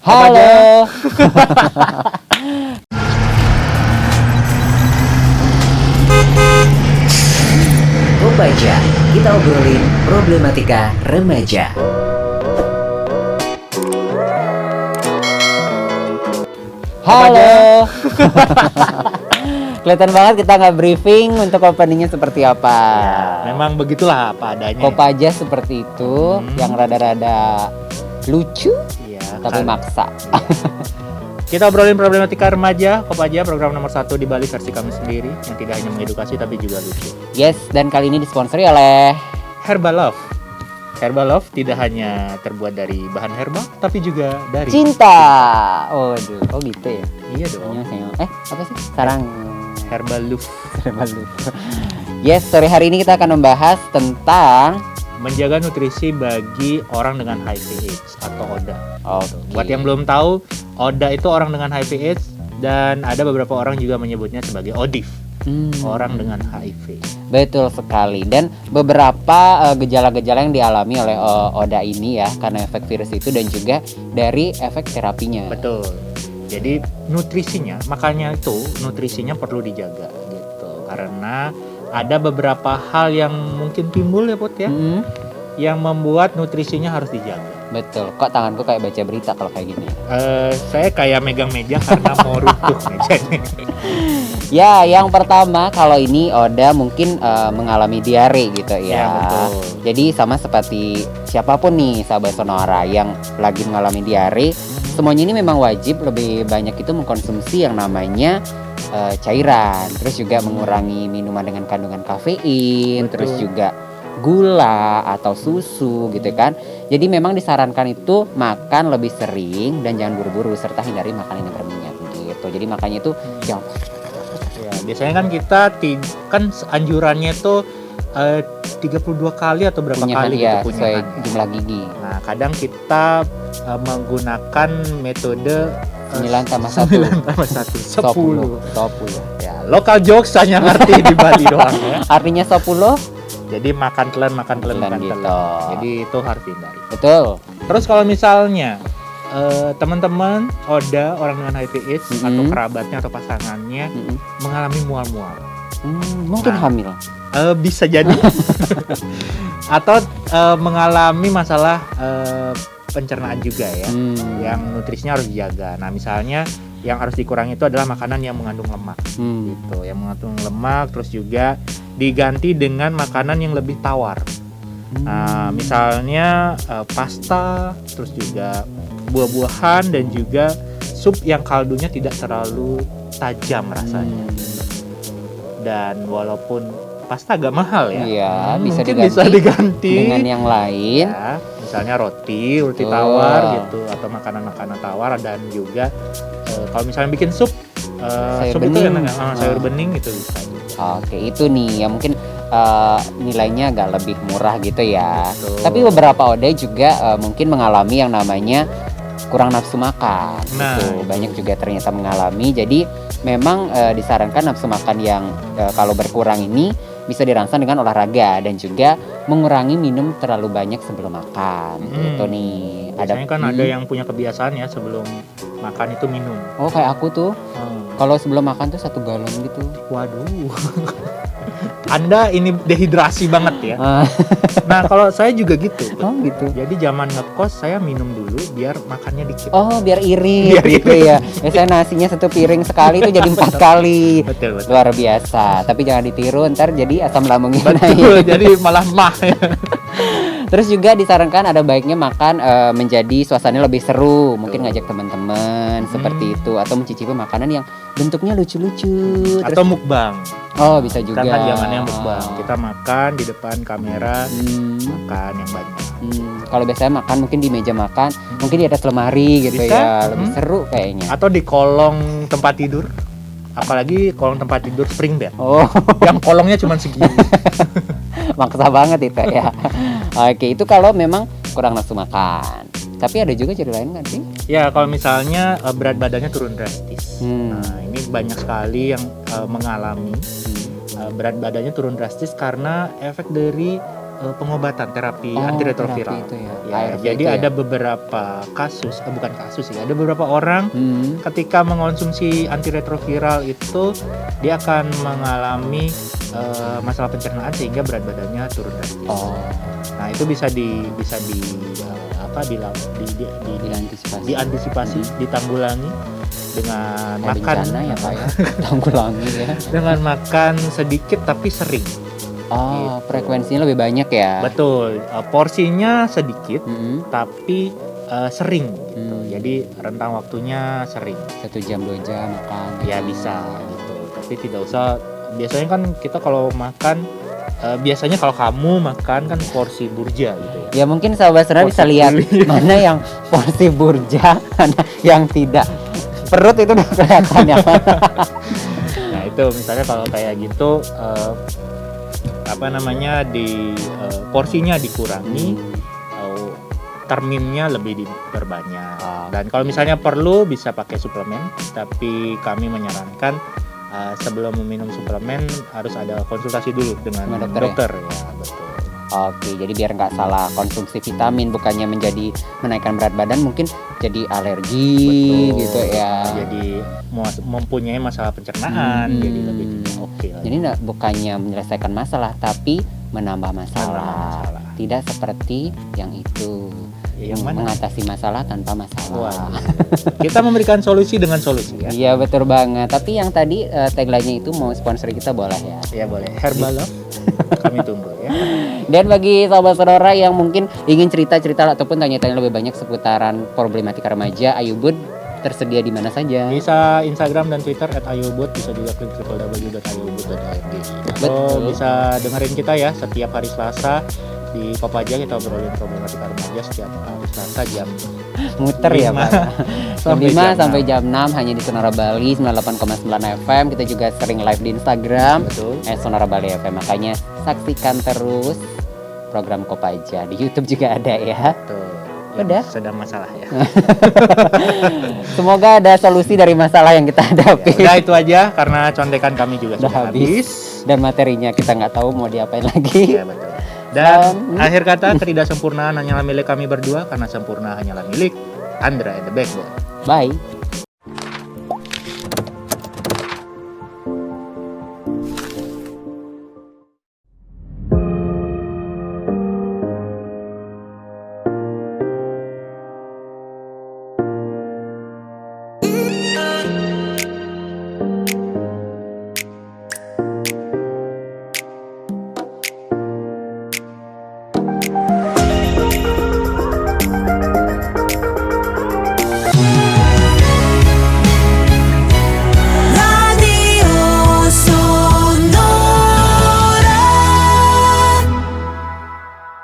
Halo. Kopaja, kita obrolin problematika remaja. Halo. Kelihatan banget kita nggak briefing untuk openingnya seperti apa. Memang begitulah apa adanya. Kopaja seperti itu, yang rada-rada lucu, Iya, tapi maksa. Kita obrolin problematika remaja, Kopaja, program nomor 1 di Bali versi kami sendiri yang tidak hanya mengedukasi tapi juga lucu. Yes, dan kali ini disponsori oleh Herbalove. Herbalove tidak hanya terbuat dari bahan herbal tapi juga dari Cinta. Oh, aduh, oh gitu ya. Iya dong. Apa sih? Sarang Herbalove. Yes, sore hari ini kita akan membahas tentang Menjaga nutrisi bagi orang dengan HIV/AIDS atau ODA. Oke. Buat yang belum tahu, ODA itu orang dengan HIV/AIDS dan ada beberapa orang juga menyebutnya sebagai ODIF, orang dengan HIV. Betul sekali. Dan beberapa gejala-gejala yang dialami oleh ODA ini ya karena efek virus itu dan juga dari efek terapinya. Betul. Jadi nutrisinya, makanya itu nutrisinya perlu dijaga gitu. Karena ada beberapa hal yang mungkin timbul ya Put ya, yang membuat nutrisinya harus dijaga. Betul. Kok tanganku kayak baca berita kalau kayak gini? Saya kayak megang meja karena mau runtuh mejanya. Ya, yang pertama kalau ini Oda mungkin mengalami diare gitu ya. Ya, betul. Jadi sama seperti siapapun nih sahabat Sonora yang lagi mengalami diare, semuanya ini memang wajib lebih banyak itu mengkonsumsi yang namanya cairan, terus juga mengurangi minuman dengan kandungan kafein, Betul. terus juga gula atau susu gitu kan. Jadi memang disarankan itu makan lebih sering dan jangan buru-buru serta hindari makanan yang berminyak gitu. Jadi makanya itu yang Ya, biasanya kan kita kan anjurannya tuh 32 kali atau berapa kali ya, gitu sesuai punyahannya. jumlah gigi. Nah, kadang kita menggunakan metode 9 tambah 9 tambah 1 10. 10. Ya, lokal jokes hanya ngerti di Bali doang ya. Artinya 10? Jadi makan telan Gitu. Jadi itu harus dihindari. Betul. Terus kalau misalnya teman-teman ODA orang dengan HIV/AIDS atau kerabatnya atau pasangannya mengalami mual-mual, Mungkin Nah. hamil. Bisa jadi atau mengalami masalah pencernaan juga ya, yang nutrisinya harus dijaga. Nah, misalnya yang harus dikurangi itu adalah makanan yang mengandung lemak, gitu, yang mengandung lemak, terus juga diganti dengan makanan yang lebih tawar. Nah, misalnya pasta, terus juga buah-buahan dan juga sup yang kaldunya tidak terlalu tajam rasanya. Dan walaupun pasta agak mahal ya, Iya, mungkin bisa diganti dengan yang lain. ya, misalnya roti Betul. tawar gitu, atau makanan-makanan tawar. Dan juga kalau misalnya bikin sup, Sayur sup itu bening. yang sayur bening itu bisa. Oke, itu nih ya mungkin nilainya agak lebih murah gitu ya. Betul. Tapi beberapa ODA juga mungkin mengalami yang namanya kurang nafsu makan. Nah, gitu. Banyak juga ternyata mengalami. Jadi memang disarankan nafsu makan yang kalau berkurang ini bisa dirangsang dengan olahraga dan juga mengurangi minum terlalu banyak sebelum makan. Gitu nih. Biasanya kan ada yang punya kebiasaan ya sebelum makan itu minum. Oh, kayak aku tuh. Kalau sebelum makan tuh 1 galon gitu. Waduh. Anda ini dehidrasi banget ya. Nah, kalau saya juga gitu. Oh gitu. Jadi zaman ngekos saya minum dulu biar makannya dikit. Oh, biar irit Biar gitu ya. Biasanya nasinya 1 piring sekali itu jadi 4 kali. Betul. Luar biasa. Tapi jangan ditiru, ntar jadi asam lambungnya Betul, naik. jadi malah mah ya. Terus juga disarankan ada baiknya makan menjadi suasananya lebih seru. Mungkin ngajak teman-teman seperti itu atau mencicipi makanan yang bentuknya lucu-lucu. Atau mukbang. Oh, bisa juga. Kan zamannya mukbang. Kita makan di depan kamera, makan yang banyak. Kalau biasanya makan mungkin di meja makan, mungkin di atas lemari gitu Bisa. ya. Lebih seru kayaknya. Atau di kolong tempat tidur. Apalagi kolong tempat tidur spring bed. Oh, Yang kolongnya cuma segini. maksa banget itu ya. Oke, itu kalau memang kurang nafsu makan. Tapi ada juga ciri lain kan sih? Ya, kalau misalnya berat badannya turun drastis. Hmm. Nah, ini banyak sekali yang mengalami berat badannya turun drastis karena efek dari pengobatan terapi Oh, antiretroviral. terapi itu ya. Ya, ARV jadi itu ya? ada beberapa kasus, bukan kasus sih, ada beberapa orang Hmm. ketika mengonsumsi antiretroviral itu dia akan mengalami masalah pencernaan sehingga berat badannya turun drastis. Oh, Nah, itu bisa di apa diantisipasi. diantisipasi, ditanggulangi dengan makan bencana ya Pak ya. Tanggulangi ya. dengan makan sedikit tapi sering. Oh, Gitu. frekuensinya lebih banyak ya. Betul, porsinya sedikit Mm-mm. tapi sering gitu. Hmm. Jadi rentang waktunya sering. 1 jam 2 jam makan. Ya bisa gitu. Tapi tidak usah, biasanya kan kita kalau makan biasanya kalau kamu makan kan porsi burja gitu ya. Ya mungkin sahabat sonora Porsi bisa lihat kuli. mana yang porsi burja, mana yang tidak. Perut itu udah kelihatan ya. Nah, itu misalnya kalau kayak gitu apa namanya porsinya dikurangi, terminnya lebih diperbanyak. Oh. Dan kalau misalnya perlu bisa pakai suplemen, tapi kami menyarankan sebelum meminum suplemen harus ada konsultasi dulu dengan Sama dokter dokter ya, betul. Oke, jadi biar nggak salah konsumsi vitamin, bukannya menjadi menaikkan berat badan, mungkin jadi alergi Betul. gitu ya. Jadi mempunyai masalah pencernaan, jadi lebih oke lah. Jadi bukannya menyelesaikan masalah, tapi menambah masalah. Menambah masalah. Tidak seperti yang itu. Yang mana? Mengatasi masalah tanpa masalah. Wah, kita memberikan solusi dengan solusi ya. Iya betul banget. Tapi yang tadi tagline-nya itu mau sponsori kita boleh ya. Ya boleh. Herbal Love. Kami tunggu ya. Dan bagi sahabat sonora yang mungkin ingin cerita-cerita ataupun tanya-tanya lebih banyak seputaran problematika remaja, Ayu Bud tersedia di mana saja? Bisa Instagram dan Twitter @ayubud, bisa juga klik www.ayubud.org. Betul. Atau bisa dengerin kita ya setiap hari Selasa di Kopaja, kita obrolin problematika remaja setiap hari Selasa jam Muter ya 5 Pak. Jam 5 sampai jam 6 hanya di Sonora Bali 98,9 FM. Kita juga sering live di Instagram Betul. Sonora Bali FM. Makanya saksikan terus program Kopaja. Di YouTube juga ada ya. Betul. Udah. Sedang masalah ya. Semoga ada solusi dari masalah yang kita hadapi. Udah itu aja karena contekan kami juga Udah sudah habis. Dan materinya kita nggak tahu mau diapain lagi. Ya betul. Dan akhir kata, ketidaksempurnaan hanyalah milik kami berdua, karena sempurna hanyalah milik Andra and the Backbone. Bye.